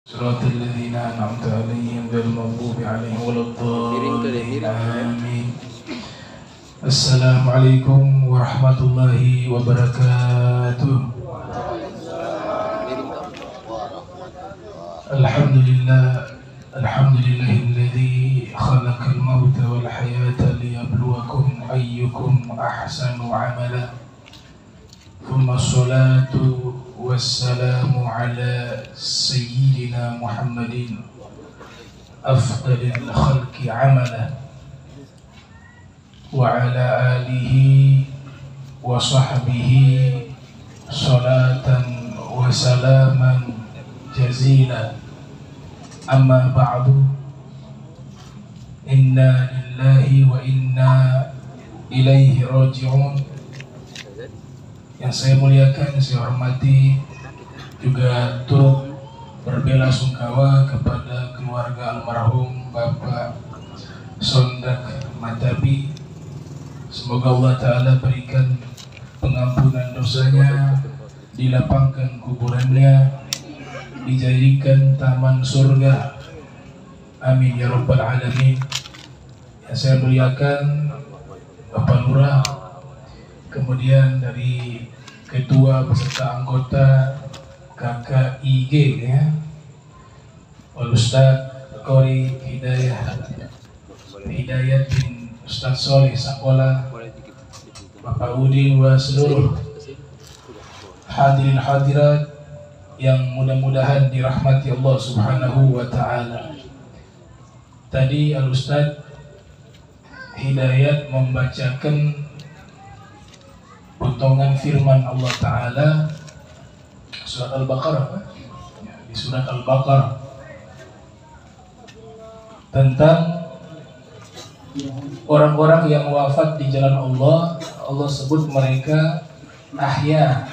صراط الذين أنعمت عليهم غير المغضوب عليهم ولا الضالين آمين. Assalamualaikum warahmatullahi wabarakatuh. Alhamdulillahilladzi khalaqal mauta wal hayata liyabluwakum ayyukum ahsanu amala. Thumma assalatu wassalamu ala sayyidina Muhammadin afdalil khalqi amala wa ala alihi wa sahbihi salatan wa salaman jazila. Amma ba'du, inna lillahi wa inna ilaihi raji'un. Yang saya muliakan, saya hormati, juga turut berbelasungkawa kepada keluarga almarhum Bapak Sondak Matabi. Semoga Allah Ta'ala berikan pengampunan dosanya, dilapangkan kuburannya, dijadikan taman surga. Amin ya rabbal alamin. Yang saya muliakan Bapak Lurah, kemudian dari ketua beserta anggota KKIG ya, Ustaz Qori Hidayat bin Ustaz Soleh Sakola, Bapak Udin, wa seluruh hadirin hadirat yang mudah-mudahan dirahmati Allah Subhanahu wa Ta'ala. Tadi Al-Ustaz Hidayat membacakan potongan firman Allah Ta'ala surat Al-Baqarah, di surat Al-Baqarah, tentang orang-orang yang wafat di jalan Allah. Allah sebut mereka ahya,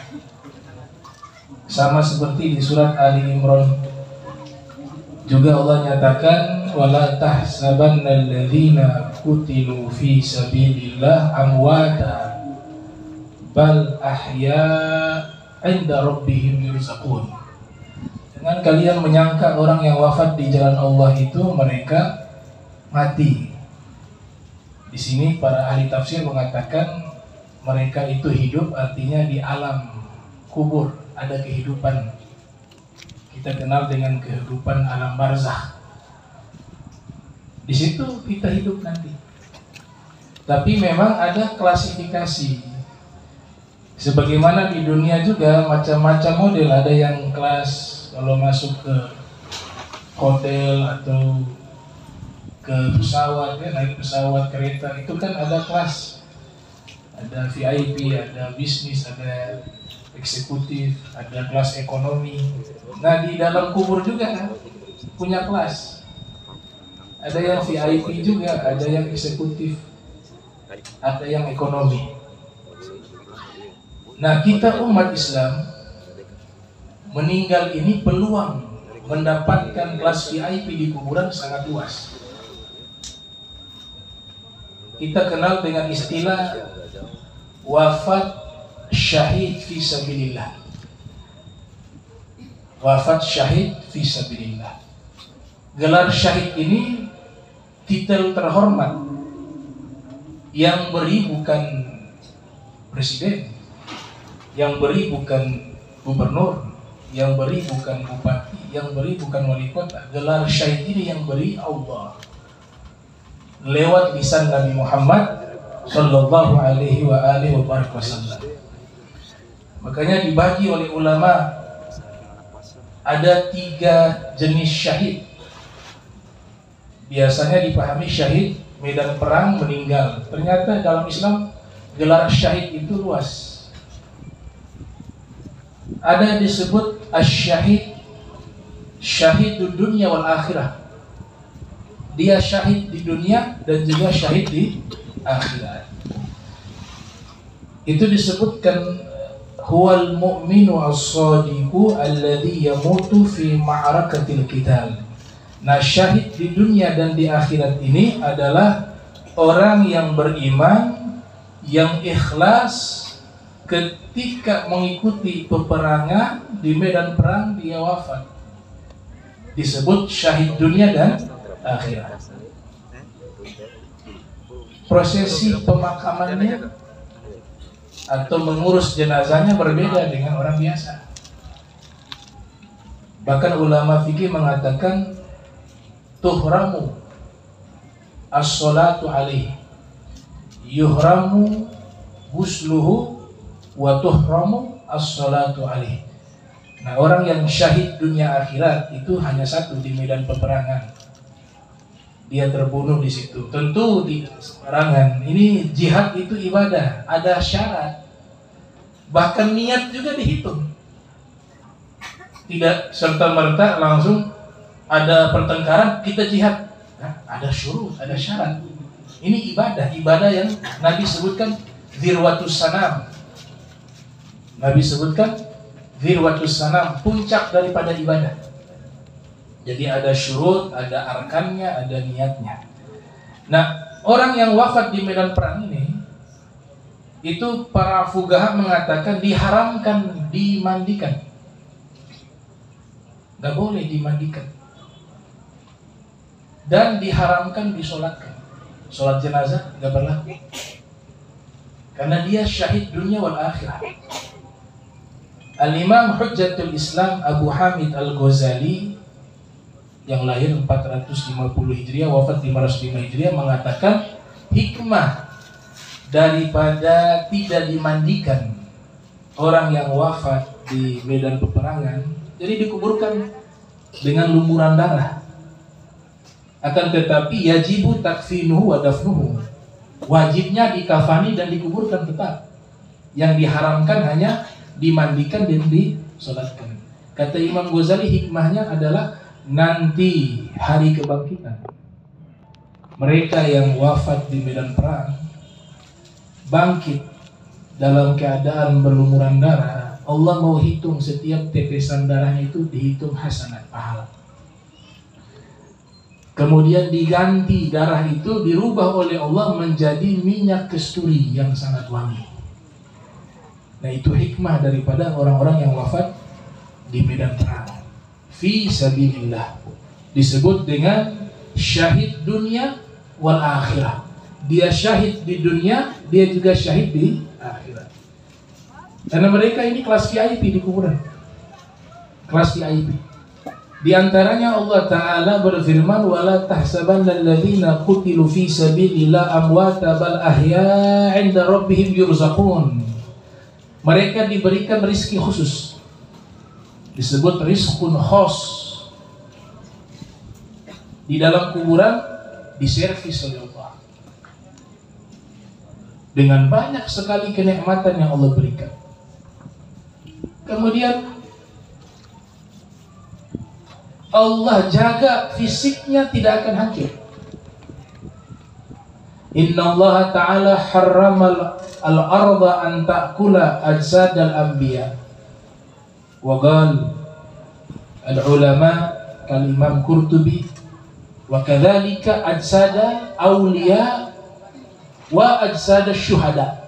sama seperti di surat Ali Imran. Juga Allah nyatakan, wala tahsabanna alladhina qutilu fi sabilillah amwata bal ahya 'inda rabbihim yurzaqun. Jangan kalian menyangka orang yang wafat di jalan Allah itu mereka mati. Di sini para ahli tafsir mengatakan mereka itu hidup, artinya di alam kubur ada kehidupan. Kita kenal dengan kehidupan alam barzakh. Di situ kita hidup nanti. Tapi memang ada klasifikasi. Sebagaimana di dunia juga macam-macam model. Ada yang kelas kalau masuk ke hotel atau ke pesawat, ya, naik pesawat kereta, itu kan ada kelas. Ada VIP, ada bisnis, ada eksekutif, ada kelas ekonomi. Nah, di dalam kubur juga kan punya kelas. Ada yang VIP juga, ada yang eksekutif, ada yang ekonomi. Nah, kita umat Islam meninggal ini peluang mendapatkan kelas VIP di kuburan sangat luas. Kita kenal dengan istilah wafat syahid fi sabilillah. Wafat syahid fi sabilillah. Gelar syahid ini titel terhormat. Yang beri bukan presiden, yang beri bukan gubernur, yang beri bukan bupati, yang beri bukan wali kota. Gelar syahid ini yang beri Allah lewat lisan Nabi Muhammad sallallahu alaihi wa alihi wasallam. Makanya dibagi oleh ulama ada 3 jenis syahid. Biasanya dipahami syahid medan perang meninggal. Ternyata dalam Islam gelar syahid itu luas. Ada disebut asy-syahid, syahidud dunya wal akhirah. Dia syahid di dunia dan juga syahid di akhirat. Itu disebutkan huwal mu'minu as-sadiqu alladhi yamutu fi ma'arakatil qital. Nah, syahid di dunia dan di akhirat ini adalah orang yang beriman, yang ikhlas ketika mengikuti peperangan, di medan perang dia wafat. disebut syahid dunia dan akhirat. Prosesi pemakamannya atau mengurus jenazahnya berbeda dengan orang biasa. Bahkan ulama fikih mengatakan tuhramu as-salatu alaihi, yuhramu ghusluhu wa tuhramu as-salatu alaihi. Nah, orang yang syahid dunia akhirat itu hanya satu di medan peperangan. Dia terbunuh di situ. Tentu di peperangan ini jihad itu ibadah, ada syarat. Bahkan niat juga dihitung. Tidak serta-merta langsung ada pertengkaran kita jihad. Nah, ada syurut, ada syarat. Ini ibadah yang Nabi sebutkan zirwatus sanam. Nabi sebutkan zirwatus sanam, puncak daripada ibadah. Jadi ada syurut, ada arkannya, ada niatnya. Nah, orang yang wafat di medan perang ini, itu para fuqaha mengatakan diharamkan dimandikan. Gak boleh dimandikan. Dan diharamkan disolatkan. Solat jenazah gak berlaku. Karena dia syahid dunia wal akhirah. Al-Imam Hujjatul Islam Abu Hamid Al-Ghazali yang lahir 450 Hijriah, wafat 505 Hijriah, mengatakan hikmah daripada tidak dimandikan orang yang wafat di medan peperangan, jadi dikuburkan dengan lumuran darah. Akan tetapi yajibu takfinuhu wa dafnuhu, wajibnya dikafani dan dikuburkan tetap. Yang diharamkan hanya dimandikan dan disolatkan. Kata Imam Ghazali, hikmahnya adalah nanti hari kebangkitan, mereka yang wafat di medan perang bangkit dalam keadaan berlumuran darah. Allah mau hitung setiap tetesan darahnya itu, dihitung hasanat, pahala. Kemudian diganti darah itu, dirubah oleh Allah menjadi minyak kasturi yang sangat wangi. Nah, itu hikmah daripada orang-orang yang wafat di medan perang fi sabilillah, disebut dengan syahid dunia wal akhirah. Dia syahid di dunia, dia juga syahid di akhirat. Karena mereka ini kelas VIP di kuburan, kelas VIP. Di antaranya Allah Ta'ala berfirman, wala tahsabanna alladhina qutilu fi sabilillah amwata bal ahya 'inda rabbihim yurzaqun. Mereka diberikan rizki khusus, disebut rizqun khos. Di dalam kuburan diservis oleh Allah dengan banyak sekali kenikmatan yang Allah berikan. Kemudian Allah jaga fisiknya tidak akan hancur. Inna Allah Ta'ala harramal al-arda an ta'kula ajsad al-anbiya. Wa qala al-ulama kal-Imam Qurtubi wa kadzalika ajsada awliya wa ajsada syuhada.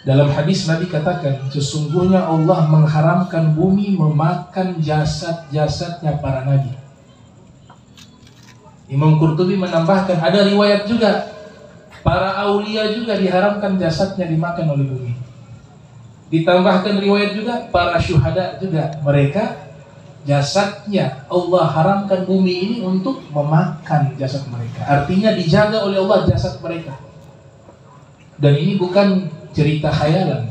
Dalam hadis Nabi katakan, sesungguhnya Allah mengharamkan bumi memakan jasad-jasadnya para nabi. Imam Qurtubi menambahkan, ada riwayat juga para aulia juga diharamkan jasadnya dimakan oleh bumi. Ditambahkan riwayat juga para syuhada juga, mereka jasadnya Allah haramkan bumi ini untuk memakan jasad mereka. Artinya dijaga oleh Allah jasad mereka. Dan ini bukan cerita khayalan.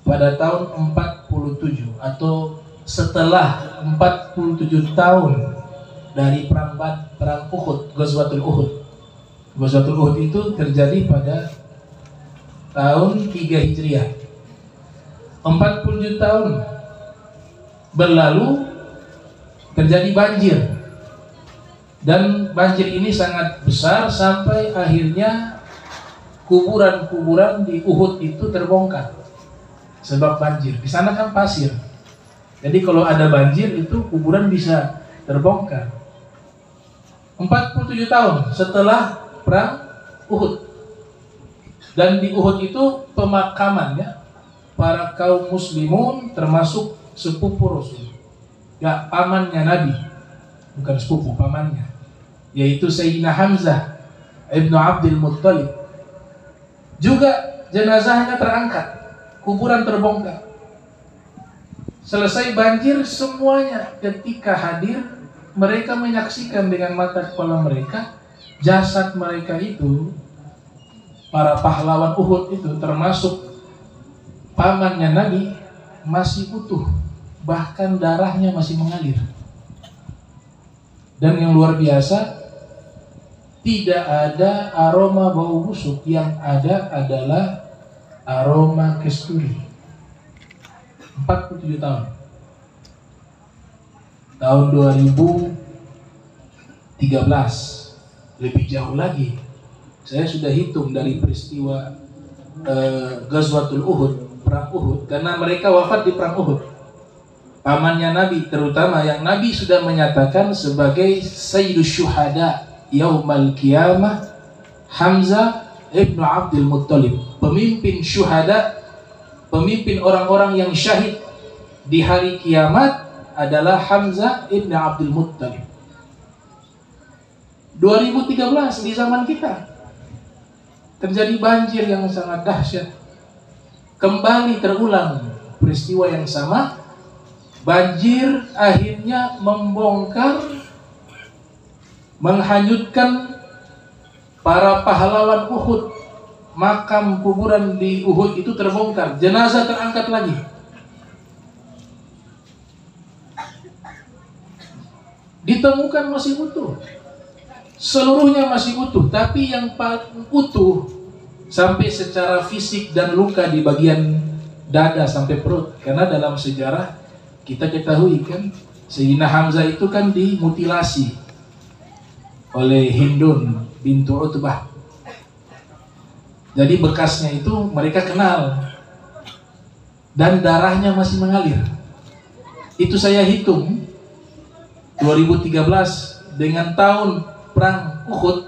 Pada tahun 47 atau setelah 47 tahun dari perang Uhud, Ghazwatul Uhud. Ghazwatul Uhud itu terjadi pada tahun 3 Hijriah. 47 tahun berlalu, terjadi banjir. Dan banjir ini sangat besar sampai akhirnya kuburan-kuburan di Uhud itu terbongkar sebab banjir. Di sana kan pasir. Jadi kalau ada banjir itu kuburan bisa terbongkar. 47 tahun setelah perang Uhud. Dan di Uhud itu pemakamannya para kaum muslimun termasuk sepupu Rasul. ya pamannya Nabi, bukan sepupu, pamannya, yaitu Sayyidina Hamzah ibnu Abdul Muttalib. Juga jenazahnya terangkat, kuburan terbongkar. Selesai banjir semuanya ketika hadir, mereka menyaksikan dengan mata kepala mereka jasad mereka itu, para pahlawan Uhud itu termasuk pamannya Nabi, masih utuh, bahkan darahnya masih mengalir. Dan yang luar biasa, tidak ada aroma bau busuk, yang ada adalah aroma kasturi. 47 tahun. Tahun 2013, lebih jauh lagi. Saya sudah hitung dari peristiwa Ghazwatul Uhud, perang Uhud, karena mereka wafat di perang Uhud. Pamannya Nabi, terutama yang Nabi sudah menyatakan sebagai Sayyidus Syuhada Yaumal Qiyamah, Hamzah ibnu Abdul Muttalib, pemimpin syuhada, pemimpin orang-orang yang syahid di hari kiamat adalah Hamzah ibnu Abdul Muttalib. 2013 di zaman kita terjadi banjir yang sangat dahsyat. Kembali terulang peristiwa yang sama. Banjir akhirnya membongkar, menghanyutkan para pahlawan Uhud. Makam kuburan di Uhud itu terbongkar, jenazah terangkat lagi. Ditemukan masih utuh, seluruhnya masih utuh, tapi yang paling utuh sampai secara fisik dan luka di bagian dada sampai perut. Karena dalam sejarah kita ketahui kan, Sayyidina Hamzah itu kan dimutilasi oleh Hindun bintu Utbah. Jadi bekasnya itu mereka kenal, dan darahnya masih mengalir. Itu saya hitung 2013 dengan tahun perang Uhud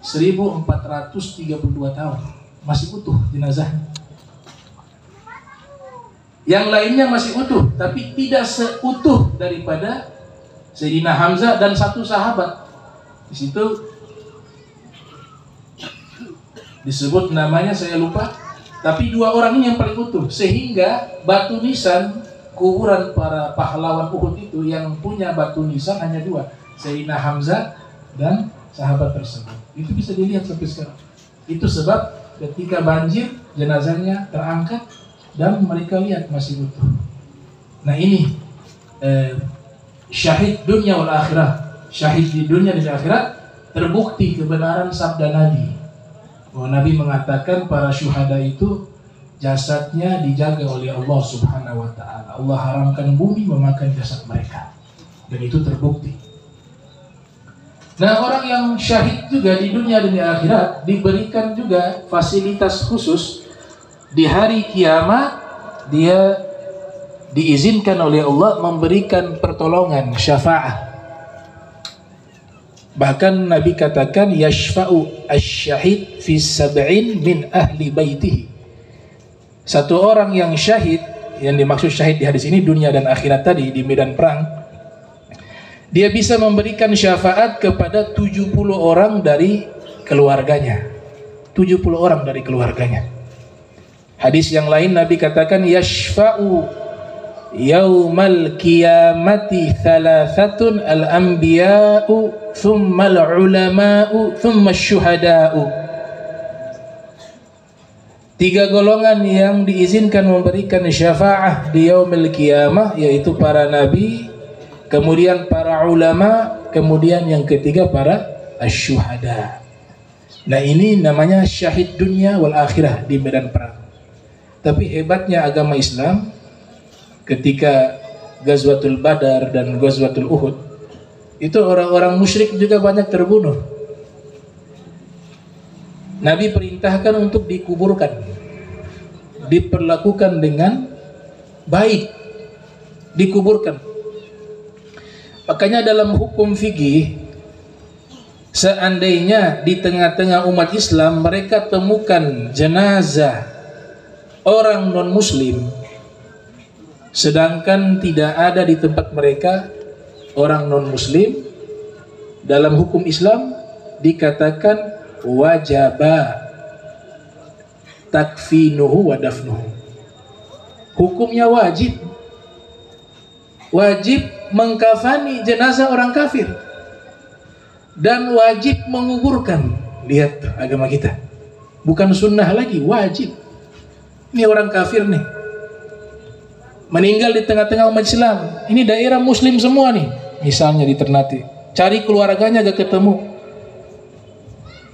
1432 tahun, masih utuh jenazahnya. Yang lainnya masih utuh, tapi tidak seutuh daripada Sayyidina Hamzah dan satu sahabat. Di situ disebut namanya saya lupa, tapi dua orang ini yang paling utuh, sehingga batu nisan kuburan para pahlawan Uhud itu yang punya batu nisan hanya dua, Sayyidina Hamzah dan sahabat tersebut. Itu bisa dilihat sampai sekarang. Itu sebab ketika banjir jenazahnya terangkat dan mereka lihat masih utuh. Nah ini syahid dunia wal akhirah, syahid di dunia dan di akhirat, terbukti kebenaran sabda Nabi. Bahwa Nabi mengatakan para syuhada itu jasadnya dijaga oleh Allah Subhanahu wa ta'ala. Allah haramkan bumi memakan jasad mereka, dan itu terbukti. Nah, orang yang syahid juga di dunia dan di akhirat diberikan juga fasilitas khusus. Di hari kiamat dia diizinkan oleh Allah memberikan pertolongan, syafaat. Bahkan Nabi katakan yashfa'u asy-syahid fi sab'in min ahli baitihi. Satu orang yang syahid, yang dimaksud syahid di hadis ini dunia dan akhirat tadi di medan perang, dia bisa memberikan syafaat kepada 70 orang dari keluarganya. 70 orang dari keluarganya. Hadis yang lain Nabi katakan yashfa'u yaumal qiyamati thalathatun al-anbiya'u thumma al-ulama'u thumma asy-syuhada'u. 3 golongan yang diizinkan memberikan syafaat di yaumil qiyamah, yaitu para nabi, kemudian para ulama, kemudian yang ketiga para asy-syuhada. Nah ini namanya syahid dunia wal akhirah di medan perang. Tapi hebatnya agama Islam, ketika Ghazwatul Badar dan Ghazwatul Uhud, itu orang-orang musyrik juga banyak terbunuh. Nabi perintahkan untuk dikuburkan, diperlakukan dengan baik, dikuburkan. Makanya dalam hukum fikih, seandainya di tengah-tengah umat Islam mereka temukan jenazah orang non-muslim, sedangkan tidak ada di tempat mereka orang non-muslim, dalam hukum Islam dikatakan wajaba takfinuhu wa dafnuhu. Hukumnya wajib mengkafani jenazah orang kafir dan wajib menguburkan. Lihat agama kita, bukan sunnah lagi, wajib. Ini orang kafir nih, meninggal di tengah-tengah umat Islam, ini daerah muslim semua nih, misalnya di Ternate, cari keluarganya gak ketemu.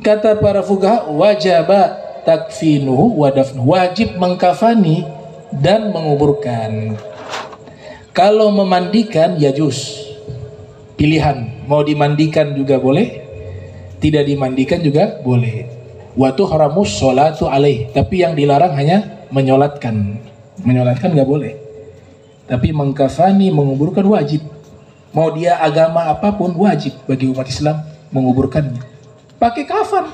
Kata para fuqaha, wajaba takfinuhu wa dafnuhu, wajib mengkafani dan menguburkan. Kalau memandikan ya juz, pilihan, mau dimandikan juga boleh, tidak dimandikan juga boleh. Wa tuhramus sholatu alaih, tapi yang dilarang hanya menyolatkan nggak boleh. Tapi mengkafani, menguburkan wajib. Mau dia agama apapun wajib bagi umat Islam menguburkannya. Pakai kafan,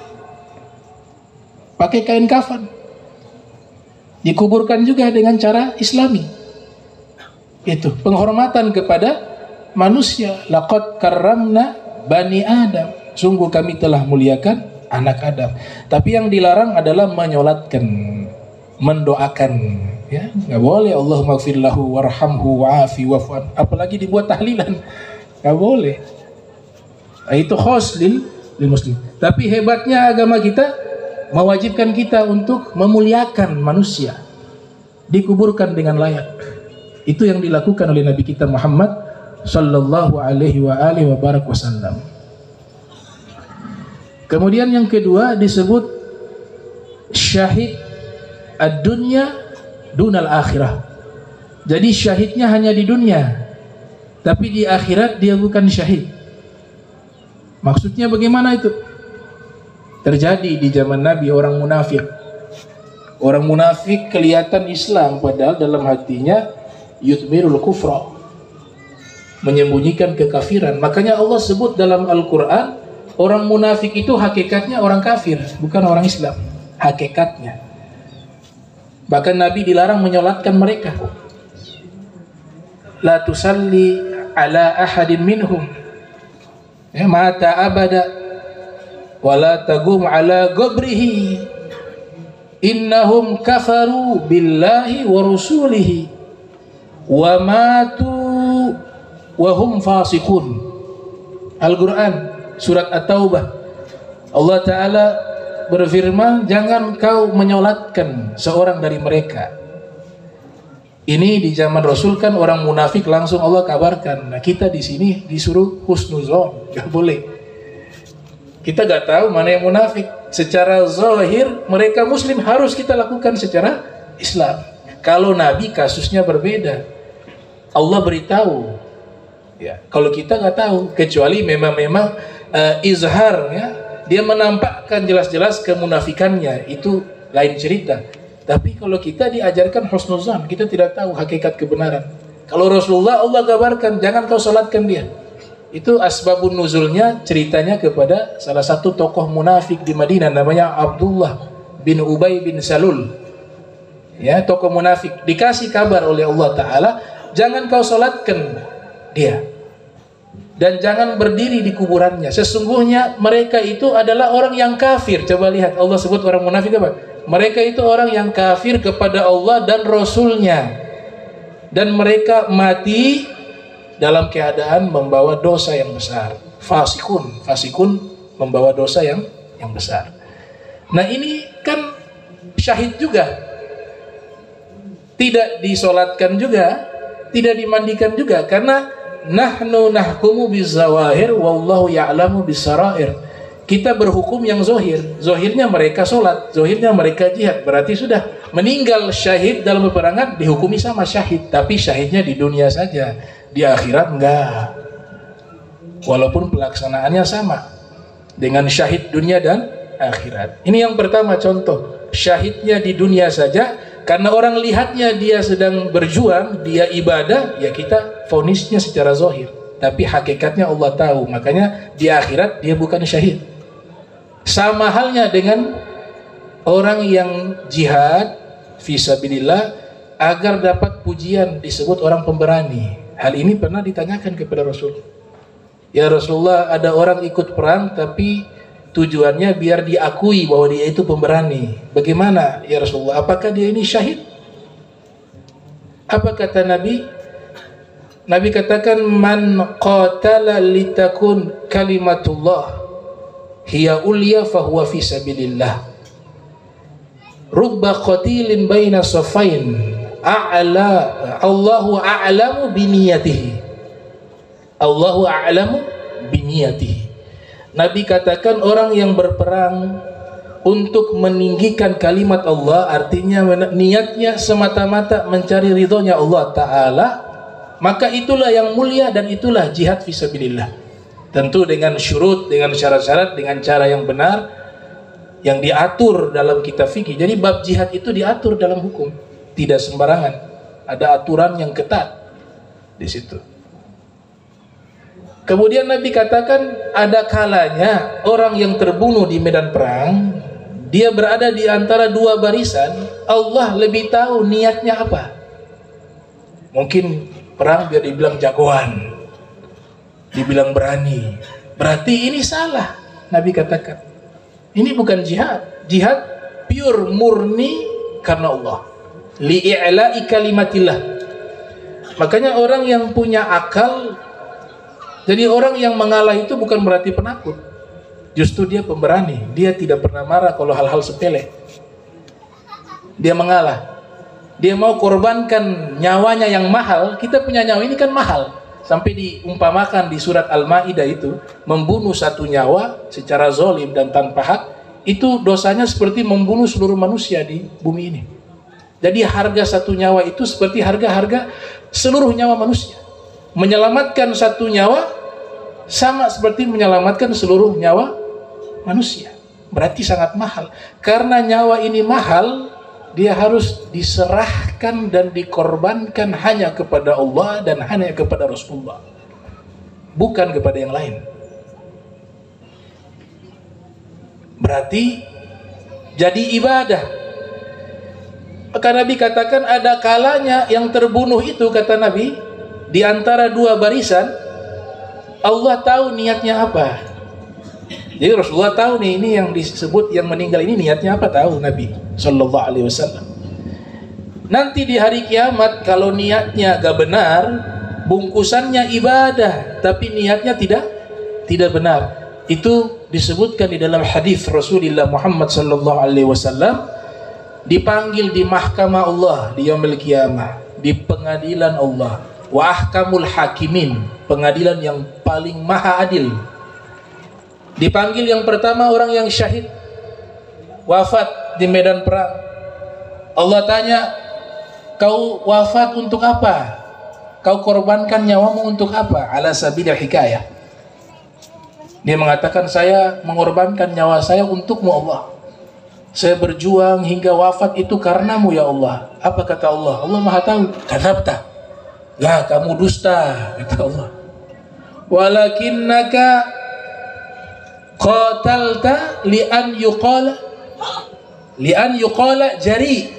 pakai kain kafan, dikuburkan juga dengan cara Islami. Itu penghormatan kepada manusia. Laqad karramna bani Adam, sungguh kami telah muliakan anak Adam. Tapi yang dilarang adalah menyolatkan, mendoakan, ya nggak boleh. Allahumma gfir lahu warhamhu wa'afi wa'fu'an, apalagi dibuat tahlilan, nggak boleh. Itu khos lil muslim. Tapi hebatnya agama kita mewajibkan kita untuk memuliakan manusia, dikuburkan dengan layak. Itu yang dilakukan oleh Nabi kita Muhammad sallallahu alaihi wasallam. Kemudian yang kedua disebut syahid ad-dunya dunal akhirah. Jadi syahidnya hanya di dunia, tapi di akhirat dia bukan syahid. Maksudnya bagaimana itu? Terjadi di zaman Nabi orang munafik. Orang munafik kelihatan Islam padahal dalam hatinya yutmirul kufra, menyembunyikan kekafiran. Makanya Allah sebut dalam Al-Quran, orang munafik itu hakikatnya orang kafir, bukan orang Islam, hakikatnya. Bahkan Nabi dilarang menyolatkan mereka. La tusalli ala ahadin minhum mata abada wala tagum ala qabrihi innahum kafaru billahi wa rusulihi wa matu wa hum fasiqun. Al-Quran surat At-Taubah, Allah Ta'ala berfirman, jangan kau menyolatkan seorang dari mereka. Ini di zaman Rasul kan orang munafik langsung Allah kabarkan. Nah kita di sini disuruh husnuzon, gak boleh. Kita gak tahu mana yang munafik. Secara zahir mereka muslim, harus kita lakukan secara Islam. Kalau Nabi kasusnya berbeda, Allah beritahu, ya. Kalau kita nggak tahu, kecuali memang izhar, ya, dia menampakkan jelas-jelas kemunafikannya, itu lain cerita. Tapi kalau kita diajarkan husnuzan, kita tidak tahu hakikat kebenaran. Kalau Rasulullah Allah kabarkan, jangan kau salatkan dia. Itu asbabun nuzulnya, ceritanya kepada salah satu tokoh munafik di Madinah, namanya Abdullah bin Ubay bin Salul. Ya, tokoh munafik dikasih kabar oleh Allah Ta'ala, jangan kau salatkan dia dan jangan berdiri di kuburannya, sesungguhnya mereka itu adalah orang yang kafir. Coba lihat, Allah sebut orang munafik apa? Mereka itu orang yang kafir kepada Allah dan Rasulnya, dan mereka mati dalam keadaan membawa dosa yang besar. Fasikun membawa dosa yang besar. Nah ini kan syahid juga, tidak disolatkan juga, tidak dimandikan juga, karena nahnu nahkumu bizawahir wallahu ya'lamu bisarair. Kita berhukum yang zohir. Zohirnya mereka sholat, zohirnya mereka jihad, berarti sudah meninggal syahid dalam peperangan dihukumi sama syahid. Tapi syahidnya di dunia saja, di akhirat enggak, walaupun pelaksanaannya sama dengan syahid dunia dan akhirat. Ini yang pertama contoh, syahidnya di dunia saja, karena orang lihatnya dia sedang berjuang, dia ibadah, ya kita vonisnya secara zahir, tapi hakikatnya Allah tahu. Makanya di akhirat dia bukan syahid. Sama halnya dengan orang yang jihad fisabilillah, agar dapat pujian disebut orang pemberani. Hal ini pernah ditanyakan kepada Rasul. Ya Rasulullah, ada orang ikut perang tapi tujuannya biar diakui bahwa dia itu pemberani. Bagaimana ya Rasulullah? Apakah dia ini syahid? Apa kata Nabi? Nabi katakan, man qatala litakun kalimatullah hiya ulya fahuwa fi sabilillah. Rubba qatilin baina safain a'la Allahu a'lamu biniyatihi. Allahu a'lamu biniyatihi. Nabi katakan orang yang berperang untuk meninggikan kalimat Allah, artinya niatnya semata-mata mencari ridhonya Allah Ta'ala, maka itulah yang mulia dan itulah jihad fisabilillah. Tentu dengan syurut, dengan syarat-syarat, dengan cara yang benar yang diatur dalam kitab fikih. Jadi bab jihad itu diatur dalam hukum, tidak sembarangan. Ada aturan yang ketat di situ. Kemudian Nabi katakan ada kalanya orang yang terbunuh di medan perang, dia berada di antara dua barisan, Allah lebih tahu niatnya apa. Mungkin perang biar dibilang jagoan, dibilang berani, berarti ini salah. Nabi katakan ini bukan jihad. Jihad pure murni karena Allah, li'i'la'i kalimatillah. Makanya orang yang punya akal, jadi orang yang mengalah itu bukan berarti penakut, justru dia pemberani. Dia tidak pernah marah kalau hal-hal sepele. Dia mengalah, dia mau korbankan nyawanya yang mahal. Kita punya nyawa ini kan mahal, sampai diumpamakan di surat Al-Maidah itu, membunuh satu nyawa secara zalim dan tanpa hak itu dosanya seperti membunuh seluruh manusia di bumi ini. Jadi harga satu nyawa itu seperti harga-harga seluruh nyawa manusia. Menyelamatkan satu nyawa sama seperti menyelamatkan seluruh nyawa manusia. Berarti sangat mahal. Karena nyawa ini mahal, dia harus diserahkan dan dikorbankan hanya kepada Allah dan hanya kepada Rasulullah, bukan kepada yang lain. Berarti jadi ibadah. Maka Nabi katakan ada kalanya yang terbunuh itu, kata Nabi, di antara dua barisan, Allah tahu niatnya apa. Jadi Rasulullah tahu nih, ini yang disebut yang meninggal ini niatnya apa, tahu Nabi Sallallahu Alaihi Wasallam. Nanti di hari kiamat kalau niatnya gak benar, bungkusannya ibadah tapi niatnya tidak benar, itu disebutkan di dalam hadis Rasulullah Muhammad Sallallahu Alaihi Wasallam, dipanggil di mahkamah Allah di yaumil qiyamah, di pengadilan Allah, wa ahkamul hakimin, pengadilan yang paling maha adil. Dipanggil yang pertama orang yang syahid, wafat di medan perang. Allah tanya, kau wafat untuk apa? Kau korbankan nyawamu untuk apa? Ala sabilil hikayah. Dia mengatakan, saya mengorbankan nyawa saya untukmu Allah. Saya berjuang hingga wafat itu karenamu ya Allah. Apa kata Allah? Allah maha tahu. Kadzabta. Lah, kamu dusta, kata Allah. Walakinnaka qatalta li'an yuqala jari.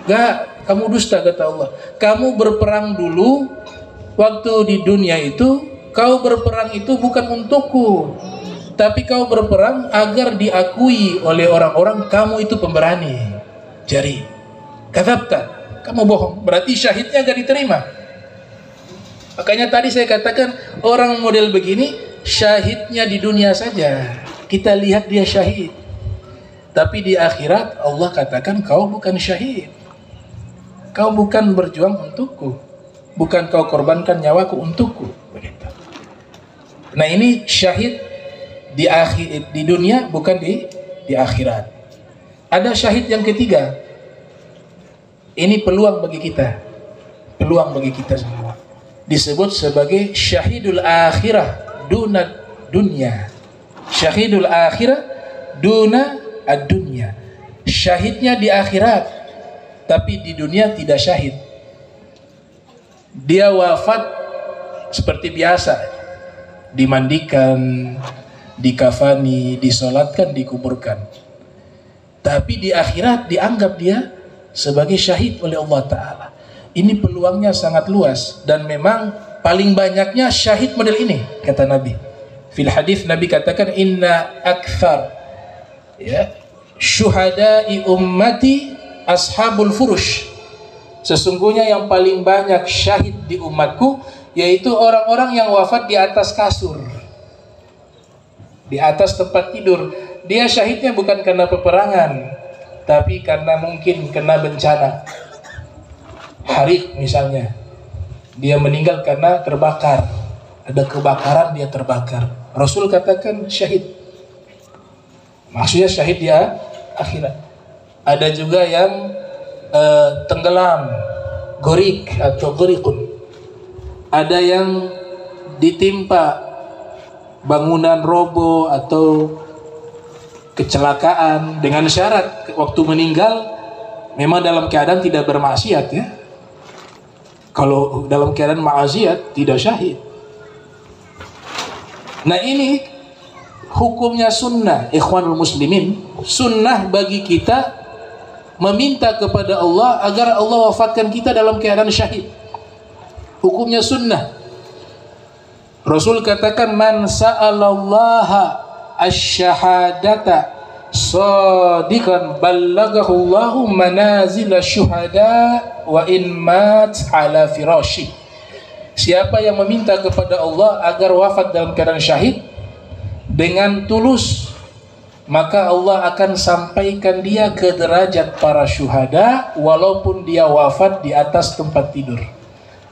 Gak, kamu dusta, kata Allah. Kamu berperang dulu waktu di dunia itu, kau berperang itu bukan untukku, tapi kau berperang agar diakui oleh orang-orang kamu itu pemberani. Jari. Kadzabta, kamu bohong. Berarti syahidnya gak diterima. Makanya tadi saya katakan orang model begini syahidnya di dunia saja, kita lihat dia syahid, tapi di akhirat Allah katakan kau bukan syahid, kau bukan berjuang untukku, bukan kau korbankan nyawaku untukku. Begitu. Nah ini syahid di dunia, bukan di akhirat. Ada syahid yang ketiga. Ini peluang bagi kita, peluang bagi kita semua. Disebut sebagai syahidul akhirah duna dunya. Syahidul akhirah duna ad-dunya. Syahidnya di akhirat, tapi di dunia tidak syahid. Dia wafat seperti biasa, dimandikan, dikafani, disolatkan, dikuburkan. Tapi di akhirat dianggap dia sebagai syahid oleh Allah Ta'ala. Ini peluangnya sangat luas, dan memang paling banyaknya syahid model ini, kata Nabi. Fil hadis Nabi katakan, inna akthar syuhada'i ummati ashabul furush. Sesungguhnya yang paling banyak syahid di umatku yaitu orang-orang yang wafat di atas kasur, di atas tempat tidur. Dia syahidnya bukan karena peperangan, tapi karena mungkin kena bencana, harik misalnya. Dia meninggal karena terbakar, ada kebakaran, dia terbakar. Rasul katakan syahid, maksudnya syahid di akhirat. Ada juga yang tenggelam, gorik atau gorikun. Ada yang ditimpa bangunan roboh atau kecelakaan dengan syarat waktu meninggal memang dalam keadaan tidak bermaksiat ya. Kalau dalam keadaan maksiat tidak syahid. Nah ini hukumnya sunnah, ikhwanul muslimin. Sunnah bagi kita meminta kepada Allah agar Allah wafatkan kita dalam keadaan syahid. Hukumnya sunnah. Rasul katakan, man sa'alallaha asy-syahadata shadiqan ballaghahu Allahu manazila syuhada wa in mat ala firashi. Siapa yang meminta kepada Allah agar wafat dalam keadaan syahid dengan tulus, maka Allah akan sampaikan dia ke derajat para syuhada walaupun dia wafat di atas tempat tidur.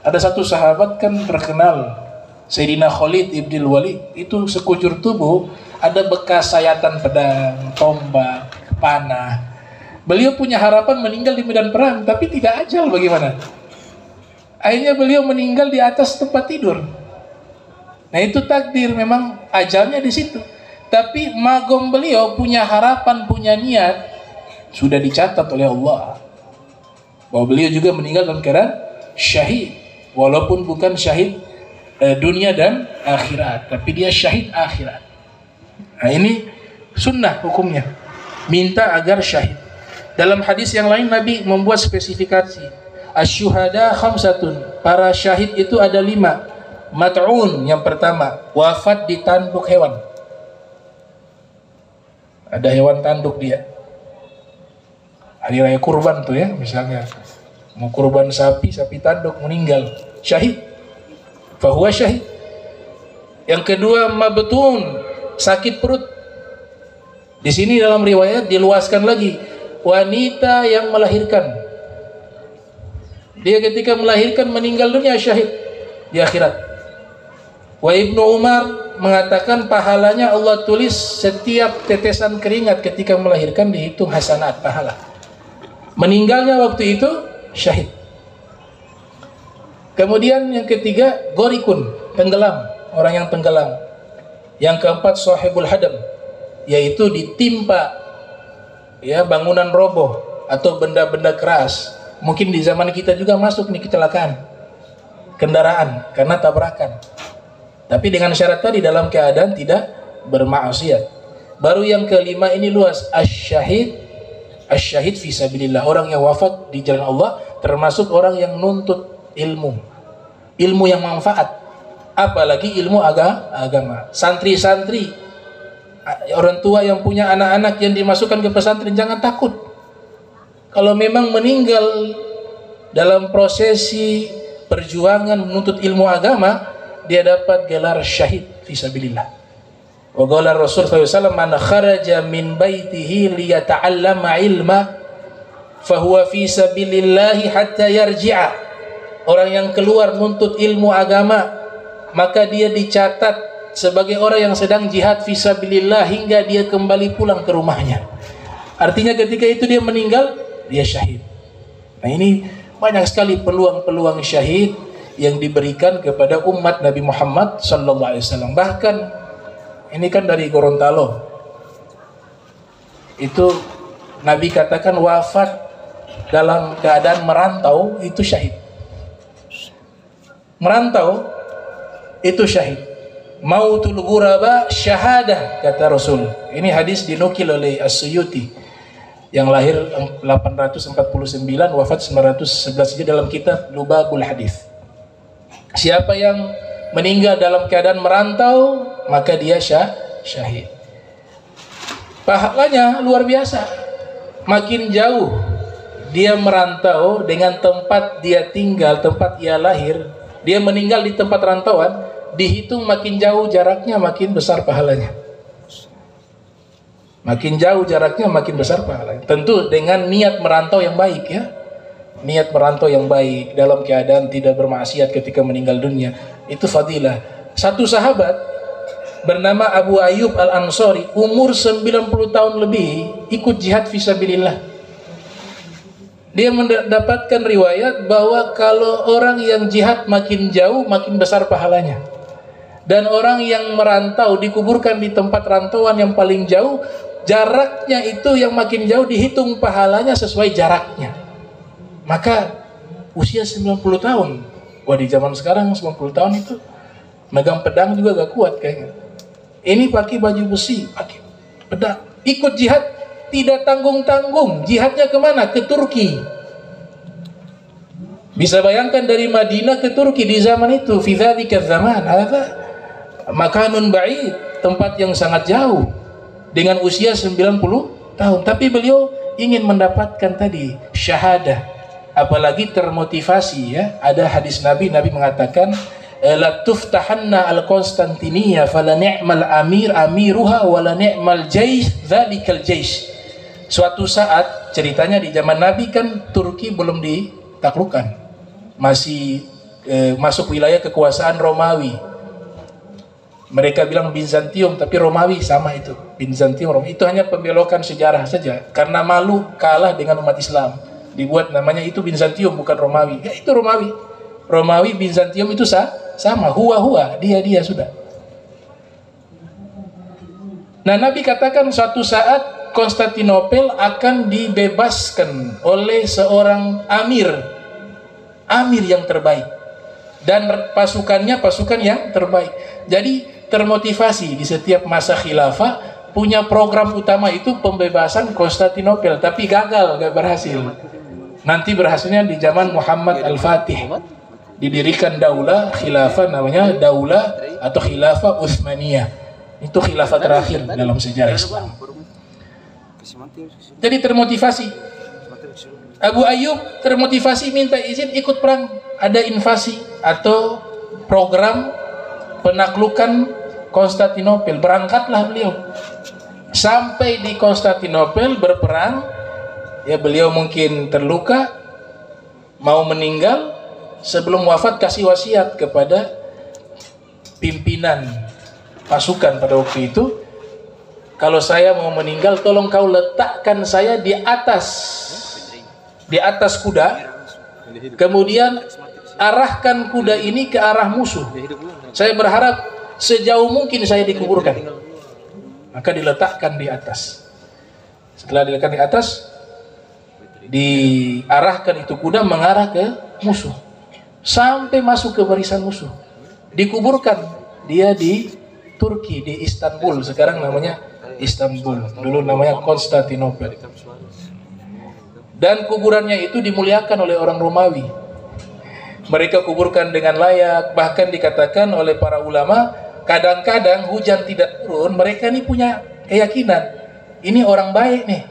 Ada satu sahabat kan terkenal, Sayyidina Khalid ibn Walid, itu sekujur tubuh ada bekas sayatan pedang, tombak, panah. Beliau punya harapan meninggal di medan perang, tapi tidak ajal. Bagaimana? Akhirnya beliau meninggal di atas tempat tidur. Nah itu takdir, memang ajalnya di situ. Tapi magom beliau punya harapan, punya niat, sudah dicatat oleh Allah bahwa beliau juga meninggal dalam keadaan syahid, walaupun bukan syahid dunia dan akhirat, tapi dia syahid akhirat. Nah ini sunnah hukumnya, minta agar syahid. Dalam hadis yang lain Nabi membuat spesifikasi, asyuhada khamsatun, para syahid itu ada 5. Mat'un yang pertama, wafat di tanduk hewan. Ada hewan tanduk dia. Hari raya kurban tuh ya, misalnya mau kurban sapi, sapi tanduk meninggal, syahid. Fahuwa syahid. Yang kedua, mabtun, sakit perut. Di sini dalam riwayat diluaskan lagi, wanita yang melahirkan. Dia ketika melahirkan meninggal dunia, syahid di akhirat. Wa Ibnu Umar mengatakan pahalanya Allah tulis setiap tetesan keringat ketika melahirkan, dihitung hasanat pahala. Meninggalnya waktu itu syahid. Kemudian yang ketiga, gorikun, tenggelam, orang yang tenggelam. Yang keempat, sahibul hadam, yaitu ditimpa ya bangunan roboh atau benda-benda keras. Mungkin di zaman kita juga masuk nih kecelakaan kendaraan karena tabrakan. Tapi dengan syarat tadi dalam keadaan tidak bermaksiat. Baru yang kelima ini luas, asyahid. Asyahid fisabilillah, orang yang wafat di jalan Allah, termasuk orang yang nuntut ilmu, ilmu yang manfaat, apalagi ilmu agama. Santri-santri, orang tua yang punya anak-anak yang dimasukkan ke pesantren, jangan takut. Kalau memang meninggal dalam prosesi perjuangan menuntut ilmu agama, dia dapat gelar syahid fisabilillah. Wa qala Rasul sallallahu alaihi wasallam, man kharaja min baitihi liyata'allama ilma fahuwa fi sabilillahi hatta yarji'a. Orang yang keluar menuntut ilmu agama, maka dia dicatat sebagai orang yang sedang jihad fisabilillah hingga dia kembali pulang ke rumahnya. Artinya ketika itu dia meninggal, dia syahid. Nah ini banyak sekali peluang-peluang syahid yang diberikan kepada umat Nabi Muhammad sallallahu alaihi wasallam. Bahkan ini kan dari Gorontalo, itu Nabi katakan wafat dalam keadaan merantau itu syahid. Merantau itu syahid. Mautul ghuraba syahadah, kata Rasul. Ini hadis dinukil oleh As-Suyuti. yang lahir 849 wafat 911 Hijriah dalam kitab Lubabul Hadis. Siapa yang meninggal dalam keadaan merantau maka dia syahid. Pahalanya luar biasa. Makin jauh dia merantau dengan tempat dia tinggal, tempat ia lahir, dia meninggal di tempat rantauan, dihitung makin jauh jaraknya makin besar pahalanya. Makin jauh jaraknya makin besar pahalanya. Tentu dengan niat merantau yang baik ya. Niat merantau yang baik dalam keadaan tidak bermaksiat ketika meninggal dunia. Itu fadilah. Satu sahabat bernama Abu Ayyub Al-Ansari, umur 90 tahun lebih ikut jihad fisabilillah. Dia mendapatkan riwayat bahwa kalau orang yang jihad makin jauh makin besar pahalanya. Dan orang yang merantau dikuburkan di tempat rantauan yang paling jauh, jaraknya itu yang makin jauh dihitung pahalanya sesuai jaraknya. Maka usia 90 tahun, wah di zaman sekarang 90 tahun itu megang pedang juga gak kuat kayaknya. Ini pakai baju besi, pakai pedang, ikut jihad tidak tanggung-tanggung. Jihadnya kemana? Ke Turki. Bisa bayangkan dari Madinah ke Turki di zaman itu, fi dzalika zaman, hadza makanun ba'id, tempat yang sangat jauh dengan usia 90 tahun. Tapi beliau ingin mendapatkan tadi syahadah, apalagi termotivasi ya. Ada hadis Nabi mengatakan la tuftahanna al-Konstantinia fala ni'mal amir amiruha wala ni'mal jaysh dzalikal jaysh. Suatu saat ceritanya di zaman Nabi kan Turki belum ditaklukkan, masih masuk wilayah kekuasaan Romawi. Mereka bilang Bizantium, tapi Romawi sama itu. Bizantium, Romawi. Itu hanya pembelokan sejarah saja. Karena malu kalah dengan umat Islam, dibuat namanya itu Bizantium, bukan Romawi. Ya itu Romawi. Romawi, Bizantium itu sama. Huwa, dia sudah. Nah, Nabi katakan suatu saat Konstantinopel akan dibebaskan oleh seorang amir yang terbaik. Dan pasukannya pasukan yang terbaik. Jadi termotivasi di setiap masa khilafah punya program utama itu pembebasan Konstantinopel, tapi gagal, gak berhasil. Nanti berhasilnya di zaman Muhammad Al-Fatih, didirikan daulah khilafah namanya daulah atau khilafah Utsmaniyah. Itu khilafah terakhir dalam sejarah Islam. Jadi termotivasi. Abu Ayyub termotivasi minta izin ikut perang. Ada invasi atau program penaklukan Konstantinopel. Berangkatlah beliau. Sampai di Konstantinopel berperang. Ya beliau mungkin terluka, mau meninggal. Sebelum wafat kasih wasiat kepada pimpinan pasukan pada waktu itu, kalau saya mau meninggal tolong kau letakkan saya di atas kuda, kemudian arahkan kuda ini ke arah musuh. Saya berharap sejauh mungkin saya dikuburkan. Maka diletakkan di atas. Setelah diletakkan di atas, diarahkan itu kuda mengarah ke musuh sampai masuk ke barisan musuh. Dikuburkan dia di Turki, di Istanbul. Sekarang namanya Istanbul, dulu namanya Konstantinopel. Dan kuburannya itu dimuliakan oleh orang Romawi. Mereka kuburkan dengan layak. Bahkan dikatakan oleh para ulama, kadang-kadang hujan tidak turun, mereka ini punya keyakinan, ini orang baik nih,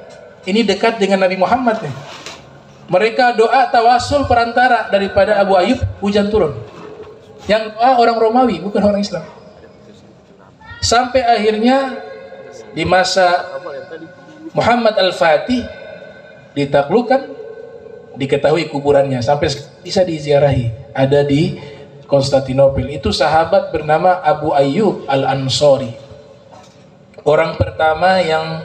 ini dekat dengan Nabi Muhammad nih. Mereka doa tawasul perantara daripada Abu Ayyub, hujan turun. Yang doa orang Romawi, bukan orang Islam. Sampai akhirnya di masa Muhammad Al-Fatih ditaklukkan, diketahui kuburannya, sampai bisa diziarahi, ada di Konstantinopel. Itu sahabat bernama Abu Ayyub Al-Ansari, orang pertama yang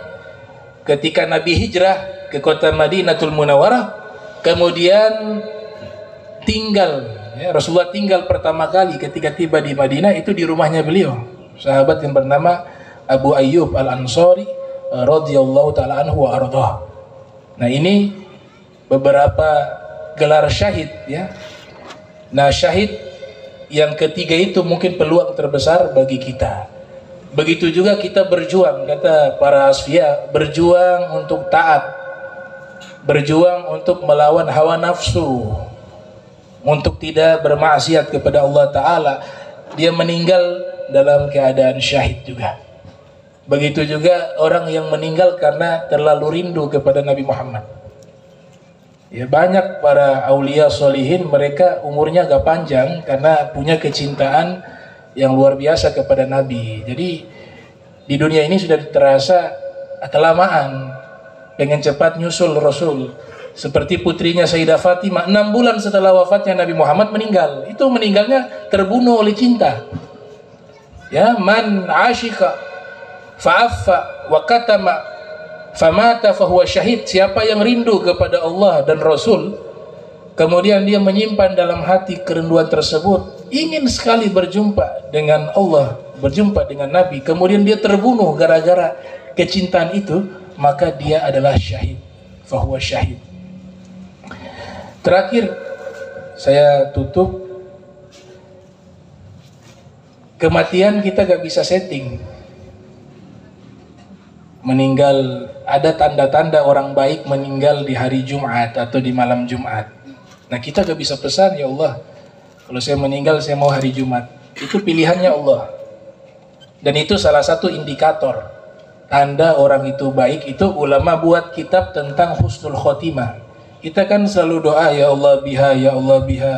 ketika Nabi hijrah ke kota Madinatul Munawwarah, kemudian tinggal, ya, Rasulullah tinggal pertama kali ketika tiba di Madinah itu di rumahnya beliau, sahabat yang bernama Abu Ayyub Al-Ansari radhiyallahu taala anhu wa ardhah. Nah, ini beberapa gelar syahid ya. Nah, syahid yang ketiga itu mungkin peluang terbesar bagi kita. Begitu juga kita berjuang, kata para asfiya, berjuang untuk taat berjuang untuk melawan hawa nafsu, untuk tidak bermaksiat kepada Allah Ta'ala. Dia meninggal dalam keadaan syahid juga. Begitu juga orang yang meninggal karena terlalu rindu kepada Nabi Muhammad. Ya, banyak para aulia solihin, mereka umurnya agak panjang karena punya kecintaan yang luar biasa kepada Nabi. Jadi di dunia ini sudah terasa kelamaan, pengen cepat nyusul Rasul. Seperti putrinya Sayyidah Fatimah, 6 bulan setelah wafatnya Nabi Muhammad meninggal. Itu meninggalnya terbunuh oleh cinta. Ya, man ashika fa'affa wa katama famata fahuwa syahid. Siapa yang rindu kepada Allah dan Rasul, kemudian dia menyimpan dalam hati kerinduan tersebut, ingin sekali berjumpa dengan Allah, berjumpa dengan Nabi, kemudian dia terbunuh gara-gara kecintaan itu, maka dia adalah syahid, fahuwa syahid. Terakhir saya tutup, kematian kita gak bisa setting. Meninggal, ada tanda-tanda orang baik meninggal di hari Jumat atau di malam Jumat. Nah, kita gak bisa pesan, ya Allah, kalau saya meninggal saya mau hari Jumat. Itu pilihannya Allah. Dan itu salah satu indikator tanda orang itu baik. Itu ulama buat kitab tentang husnul khotimah. Kita kan selalu doa, ya Allah biha, ya Allah biha,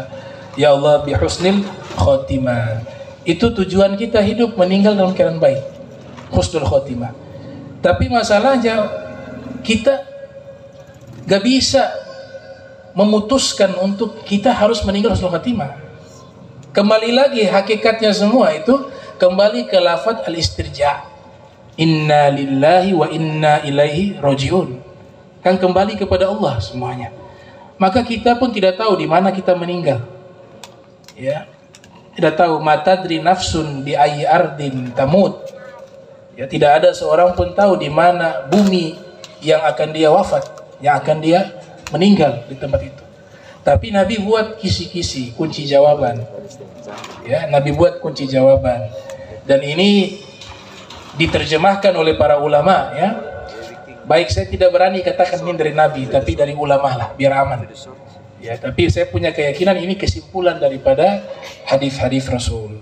ya Allah bihusnil khotimah. Itu tujuan kita hidup, meninggal dalam keadaan baik, husnul khotimah. Tapi masalahnya kita gak bisa memutuskan untuk kita harus meninggal husnul khotimah. Kembali lagi, hakikatnya semua itu kembali ke lafaz al-istirja'. Inna lillahi wa inna ilaihi raji'un. Kan kembali kepada Allah semuanya. Maka kita pun tidak tahu di mana kita meninggal. Ya. Tidak tahu, matadri nafsun bi ayyi ardin tamut. Ya, tidak ada seorang pun tahu di mana bumi yang akan dia wafat, yang akan dia meninggal di tempat itu. Tapi Nabi buat kisi-kisi, kunci jawaban. Ya, Nabi buat kunci jawaban. Dan ini diterjemahkan oleh para ulama, ya. Baik, saya tidak berani katakan ini dari Nabi, tapi dari ulama lah, biar aman. Ya, tapi saya punya keyakinan ini kesimpulan daripada hadis-hadis Rasul.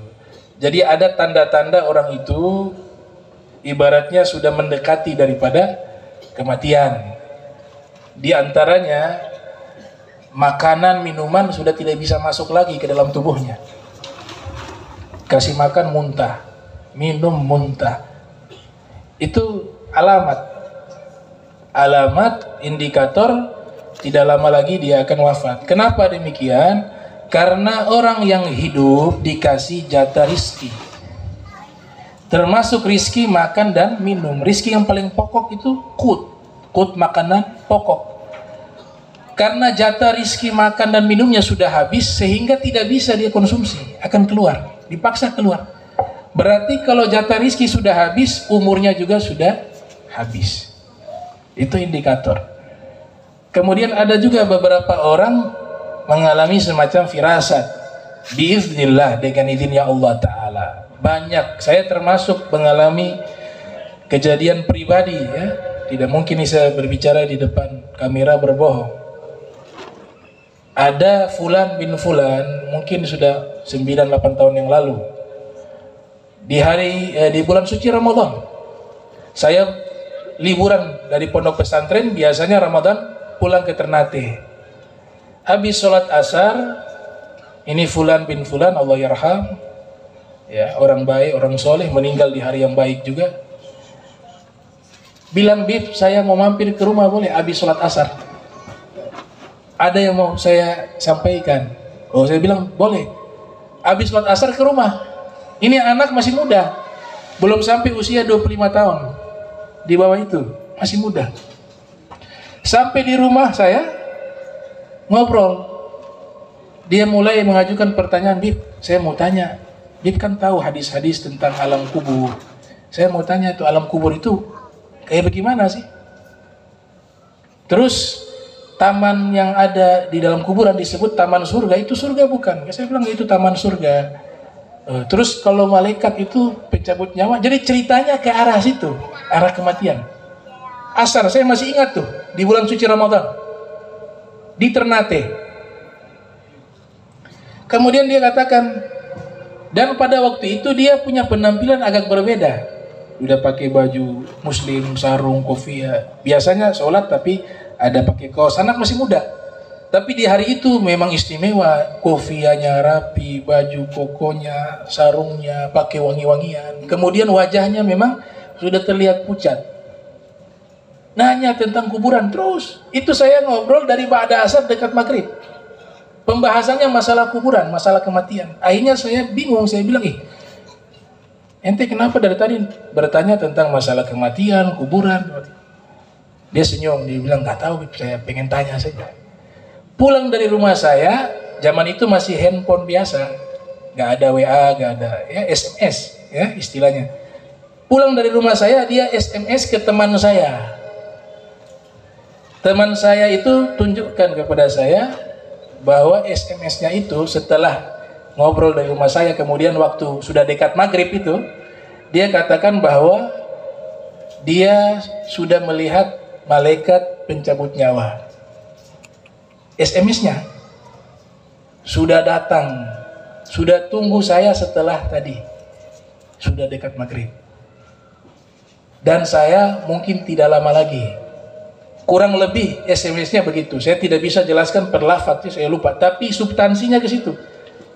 Jadi ada tanda-tanda orang itu ibaratnya sudah mendekati daripada kematian. Di antaranya makanan, minuman sudah tidak bisa masuk lagi ke dalam tubuhnya. Kasih makan muntah, minum muntah. Itu alamat indikator tidak lama lagi dia akan wafat. Kenapa demikian? Karena orang yang hidup dikasih jatah rizki, termasuk rizki makan dan minum. Rizki yang paling pokok itu kut makanan pokok. Karena jatah rizki makan dan minumnya sudah habis, sehingga tidak bisa dia konsumsi, akan keluar, dipaksa keluar. Berarti kalau jatah rizki sudah habis, umurnya juga sudah habis. Itu indikator. Kemudian ada juga beberapa orang mengalami semacam firasat biiznillah, dengan izinnya Allah Ta'ala. Banyak, saya termasuk mengalami kejadian pribadi, ya. Tidak mungkin saya berbicara di depan kamera berbohong. Ada fulan bin fulan, mungkin sudah 9-8 tahun yang lalu, di bulan suci Ramadan, saya liburan dari pondok pesantren, biasanya Ramadan pulang ke Ternate. Habis sholat asar, ini fulan bin fulan, Allah yarham, ya, orang baik, orang soleh, meninggal di hari yang baik juga. Bilang, Bib, saya mau mampir ke rumah, boleh? Habis sholat asar, ada yang mau saya sampaikan. Oh, saya bilang boleh. Habis sholat asar ke rumah. Ini anak masih muda, belum sampai usia 25 tahun, di bawah itu, masih muda. Sampai di rumah saya ngobrol, dia mulai mengajukan pertanyaan, Bib, saya mau tanya, Bib kan tahu hadis-hadis tentang alam kubur. Saya mau tanya, itu alam kubur itu kayak bagaimana sih? Terus taman yang ada di dalam kuburan disebut taman surga, itu surga bukan? Saya bilang itu taman surga. Terus kalau malaikat itu pencabut nyawa, jadi ceritanya ke arah situ, arah kematian. Asar, saya masih ingat tuh, di bulan suci Ramadan. di Ternate. Kemudian dia katakan, dan pada waktu itu dia punya penampilan agak berbeda. Udah pakai baju muslim, sarung, kopiah. Biasanya sholat tapi ada pakai kaos. Anak masih muda. Tapi di hari itu memang istimewa. Kopiahnya rapi, baju kokonya, sarungnya, pakai wangi-wangian. Kemudian wajahnya memang sudah terlihat pucat. Nanya tentang kuburan terus. Itu saya ngobrol dari ba'da asar dekat maghrib. Pembahasannya masalah kuburan, masalah kematian. Akhirnya saya bingung, saya bilang, ente kenapa dari tadi bertanya tentang masalah kematian, kuburan? Dia senyum, dia bilang, nggak tahu, saya pengen tanya saja. Pulang dari rumah saya, zaman itu masih handphone biasa, nggak ada WA, nggak ada ya SMS, ya istilahnya. Pulang dari rumah saya, dia SMS ke teman saya. Teman saya itu tunjukkan kepada saya bahwa SMS-nya itu setelah ngobrol dari rumah saya, kemudian waktu sudah dekat maghrib itu, dia katakan bahwa dia sudah melihat malaikat pencabut nyawa. SMS-nya sudah datang, sudah tunggu saya setelah tadi, sudah dekat maghrib. Dan saya mungkin tidak lama lagi. Kurang lebih SMS-nya begitu. Saya tidak bisa jelaskan per lafaz, saya lupa. Tapi substansinya ke situ.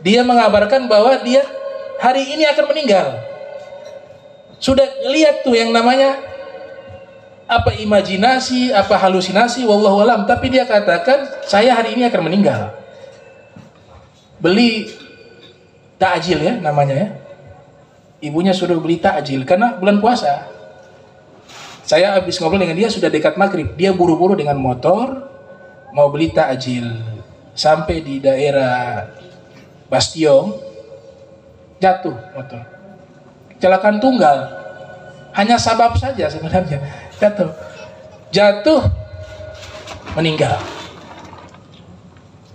Dia mengabarkan bahwa dia hari ini akan meninggal. Sudah lihat tuh yang namanya apa imajinasi, apa halusinasi, wallahu alam. Tapi dia katakan, saya hari ini akan meninggal. Beli takjil ya namanya ya. Ibunya suruh beli takjil karena bulan puasa. Saya habis ngobrol dengan dia sudah dekat maghrib. Dia buru-buru dengan motor mau beli takjil. Sampai di daerah Bastion, jatuh motor. Kecelakaan tunggal. Hanya sabab saja sebenarnya. Jatuh, meninggal.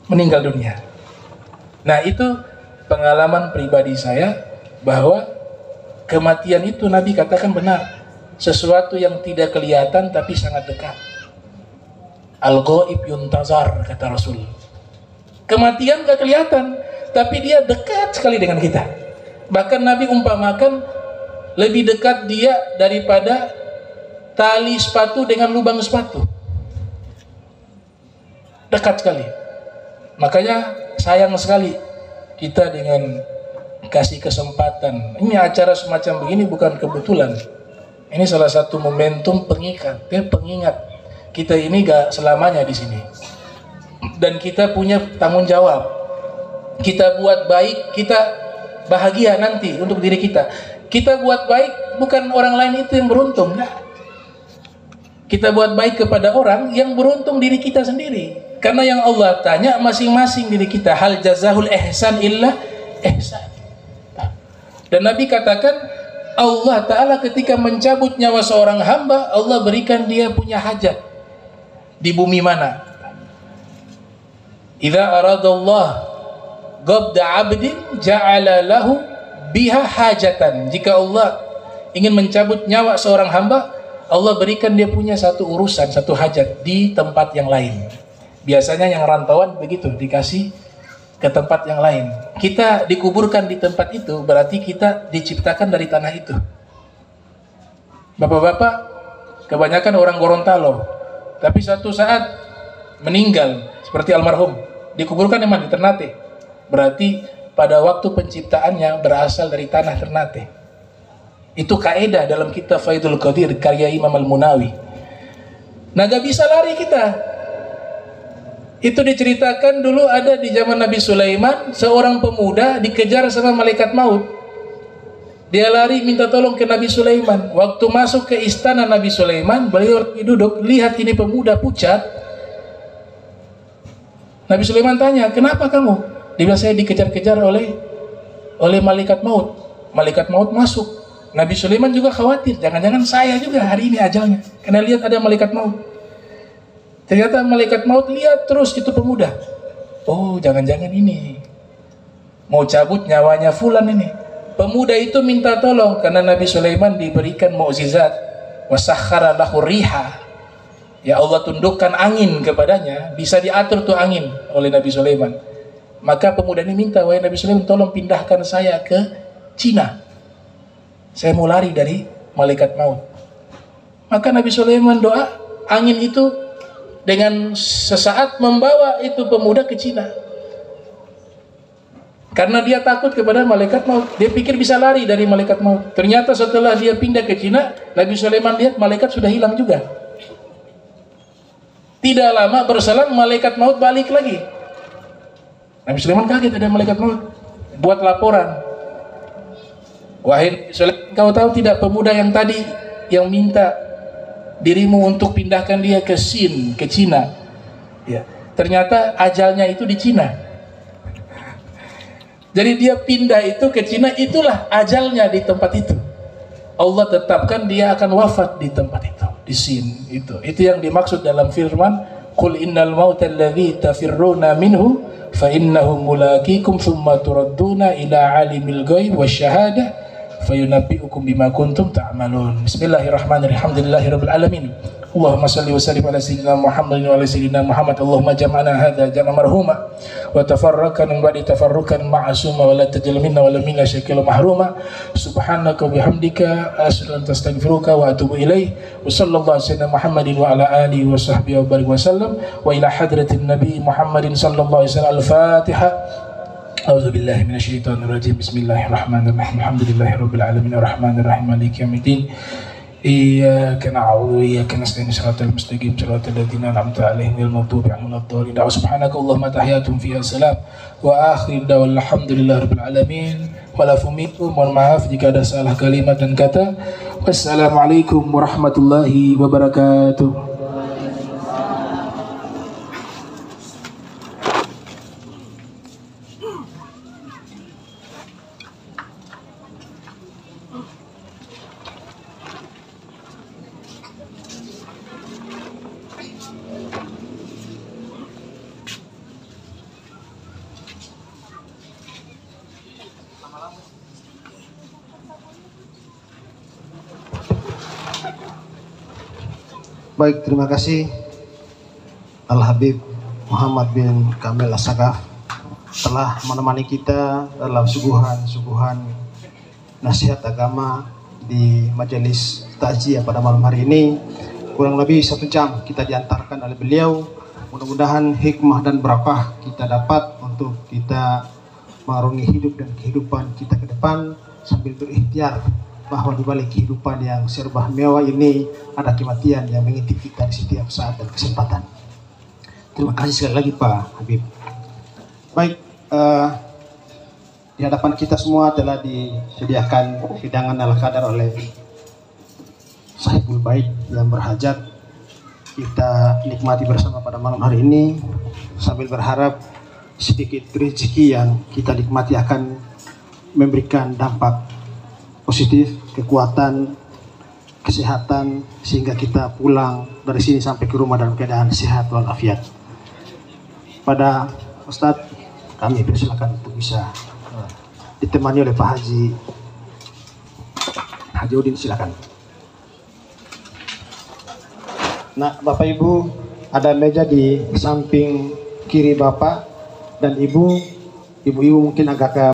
Meninggal dunia. Nah itu pengalaman pribadi saya bahwa kematian itu Nabi katakan benar. Sesuatu yang tidak kelihatan tapi sangat dekat. Al-ghaib yuntazar, kata Rasul. Kematian gak kelihatan tapi dia dekat sekali dengan kita. Bahkan Nabi umpamakan lebih dekat dia daripada tali sepatu dengan lubang sepatu. Dekat sekali. Makanya sayang sekali kita dengan kasih kesempatan. Ini acara semacam begini bukan kebetulan. Ini salah satu momentum pengikat, ya, pengingat kita ini gak selamanya di sini. Dan kita punya tanggung jawab. Kita buat baik, kita bahagia nanti untuk diri kita. Kita buat baik bukan orang lain itu yang beruntung, nah. Kita buat baik kepada orang yang beruntung diri kita sendiri. Karena yang Allah tanya masing-masing diri kita, hal jazahul ihsan illa ihsan. Dan Nabi katakan Allah Ta'ala ketika mencabut nyawa seorang hamba, Allah berikan dia punya hajat di bumi mana. Idza aradallah qabda 'abdin ja'ala lahu biha hajatan. Jika Allah ingin mencabut nyawa seorang hamba, Allah berikan dia punya satu urusan, satu hajat di tempat yang lain. Biasanya yang rantauan begitu, dikasih ke tempat yang lain. Kita dikuburkan di tempat itu, berarti kita diciptakan dari tanah itu. Bapak-bapak, kebanyakan orang Gorontalo, tapi satu saat meninggal, seperti almarhum, dikuburkan memang di Ternate. Berarti pada waktu penciptaannya berasal dari tanah Ternate. Itu kaidah dalam kitab Faidul Qadir karya Imam Al-Munawi. Nah, gak bisa lari kita. Itu diceritakan dulu ada di zaman Nabi Sulaiman, seorang pemuda dikejar sama malaikat maut. Dia lari minta tolong ke Nabi Sulaiman. Waktu masuk ke istana Nabi Sulaiman, beliau duduk, lihat ini pemuda pucat. Nabi Sulaiman tanya, kenapa kamu? Dia bilang, saya dikejar-kejar oleh malaikat maut. Malaikat maut masuk. Nabi Sulaiman juga khawatir, jangan-jangan saya juga hari ini ajalnya. Karena lihat ada malaikat maut. Ternyata malaikat maut lihat terus itu pemuda. Oh, jangan-jangan ini mau cabut nyawanya fulan ini. Pemuda itu minta tolong karena Nabi Sulaiman diberikan mukjizat. Wasakhkhara lahu riha. Ya Allah tundukkan angin kepadanya, bisa diatur tuh angin oleh Nabi Sulaiman. Maka pemuda ini minta, wahai Nabi Sulaiman, tolong pindahkan saya ke Cina. Saya mau lari dari malaikat maut. Maka Nabi Sulaiman doa, angin itu dengan sesaat membawa itu pemuda ke Cina. Karena dia takut kepada malaikat maut. Dia pikir bisa lari dari malaikat maut. Ternyata setelah dia pindah ke Cina, Nabi Sulaiman lihat malaikat sudah hilang juga. Tidak lama berselang malaikat maut balik lagi. Nabi Sulaiman kaget ada malaikat maut. Buat laporan. Wahai Sulaiman, kau tahu tidak pemuda yang tadi yang minta dirimu untuk pindahkan dia ke Cina, ya, ternyata ajalnya itu di Cina. Jadi dia pindah itu ke Cina, itulah ajalnya di tempat itu. Allah tetapkan dia akan wafat di tempat itu, di Sin itu. Itu yang dimaksud dalam firman, "Qul innal mauta alladzi tafirruna minhu fa innahu mulaqikum tsumma turadduna ila alimil ghaib wasyahadah fayunabbi'ukum bima kuntum ta'malun." Bismillahirrahmanirrahim. Alhamdulillahirabbil alamin. Allahumma shalli wa sallim ala sayyidina Muhammadin wa ala sayyidina Muhammad. Allahumma jam'ana hadza jam'an marhuma wa tafarraqan min ba'di tafarruqan ma'suma wa la tajal minna wa la minna syakila mahruma. Subhanaka wa bihamdika asyhadu an la ilaha illa anta astaghfiruka wa atubu ilaik. Wa sallallahu sayyidina Muhammadin wa ala alihi wa sahbihi wa barik wa sallam wa ila hadratin nabi Muhammadin sallallahu alaihi wasallam. Al-Fatihah. A'udzu billahi minasyaitonir rajim. Bismillahirrahmanirrahim. Alhamdulillahirabbil alamin arrahmanir rahim maliki yaumiddin. Iyyaka na'budu wa iyyaka nasta'in shiratal mustaqim shiratal ladzina an'amta 'alaihim ghairil maghdubi 'alaihim waladdallin. Subhanakallahumma tahiyyatuhum fiha salam wa akhir da'wana alhamdulillahirabbil alamin. Walafu minkum, mohon maaf jika ada salah kalimat dan kata. Wassalamualaikum warahmatullahi wabarakatuh. Baik, terima kasih Al-Habib Muhammad bin Kamil As-Sagaf telah menemani kita dalam suguhan nasihat agama di majelis takziah pada malam hari ini. Kurang lebih 1 jam kita diantarkan oleh beliau. Mudah-mudahan hikmah dan barakah kita dapat untuk kita mengarungi hidup dan kehidupan kita ke depan sambil berikhtiar bahwa di balik kehidupan yang serba mewah ini ada kematian yang mengintip kita di setiap saat dan kesempatan. Terima kasih sekali lagi Pak Habib. Baik, di hadapan kita semua telah disediakan hidangan ala kadar oleh Sahibul Bait yang berhajat. Kita nikmati bersama pada malam hari ini sambil berharap sedikit rezeki yang kita nikmati akan memberikan dampak positif, kekuatan, kesehatan, sehingga kita pulang dari sini sampai ke rumah dalam keadaan sehat walafiat. Pada Ustadz, kami persilakan untuk bisa ditemani oleh Pak Haji Udin, silakan. Nah, Bapak Ibu, ada meja di samping kiri Bapak dan Ibu mungkin agak